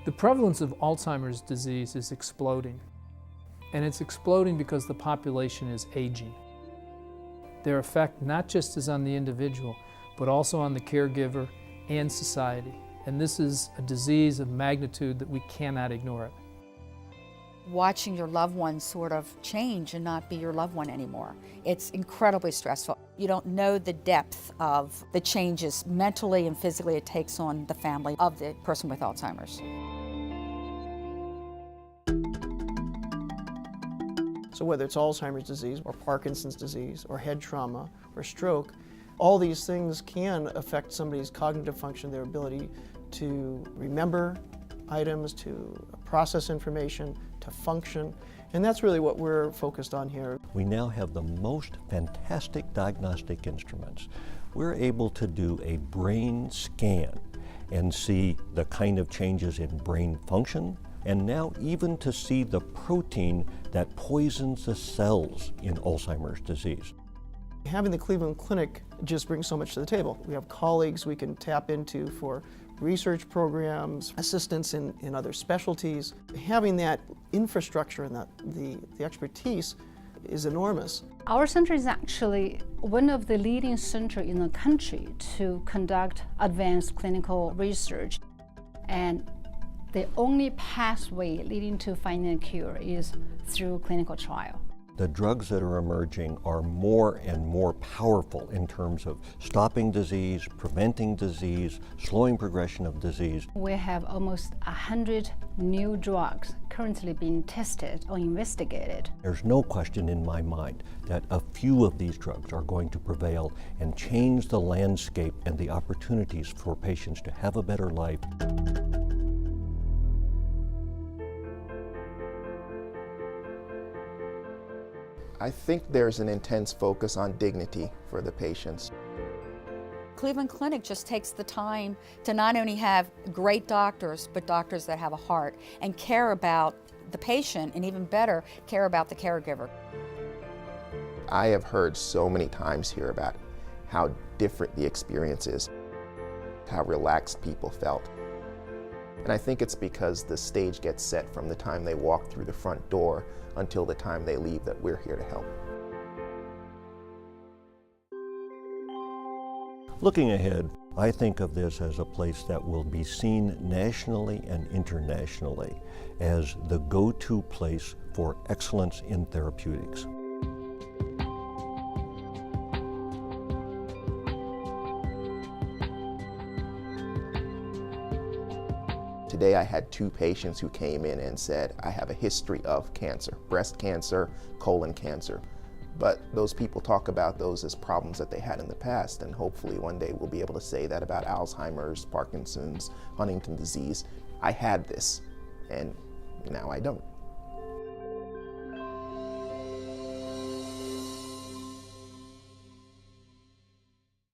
The prevalence of Alzheimer's disease is exploding, and it's exploding because the population is aging. Their effect not just is on the individual, but also on the caregiver and society. And this is a disease of magnitude that we cannot ignore it. Watching your loved one sort of change and not be your loved one anymore, it's incredibly stressful. You don't know the depth of the changes mentally and physically it takes on the family of the person with Alzheimer's. So whether it's Alzheimer's disease or Parkinson's disease or head trauma or stroke, all these things can affect somebody's cognitive function, their ability to remember items, to process information, to function, and that's really what we're focused on here. We now have the most fantastic diagnostic instruments. We're able to do a brain scan and see the kind of changes in brain function, and now even to see the protein that poisons the cells in Alzheimer's disease. Having the Cleveland Clinic just brings so much to the table. We have colleagues we can tap into for research programs, assistance in other specialties. Having that infrastructure and the expertise is enormous. Our center is actually one of the leading centers in the country to conduct advanced clinical research. And the only pathway leading to finding a cure is through clinical trial. The drugs that are emerging are more and more powerful in terms of stopping disease, preventing disease, slowing progression of disease. We have almost 100 new drugs currently being tested or investigated. There's no question in my mind that a few of these drugs are going to prevail and change the landscape and the opportunities for patients to have a better life. I think there's an intense focus on dignity for the patients. Cleveland Clinic just takes the time to not only have great doctors, but doctors that have a heart and care about the patient, and even better, care about the caregiver. I have heard so many times here about how different the experience is, how relaxed people felt. And I think it's because the stage gets set from the time they walk through the front door until the time they leave that we're here to help. Looking ahead, I think of this as a place that will be seen nationally and internationally as the go-to place for excellence in therapeutics. Today I had 2 patients who came in and said, I have a history of cancer, breast cancer, colon cancer. But those people talk about those as problems that they had in the past, and hopefully one day we'll be able to say that about Alzheimer's, Parkinson's, Huntington's disease. I had this, and now I don't.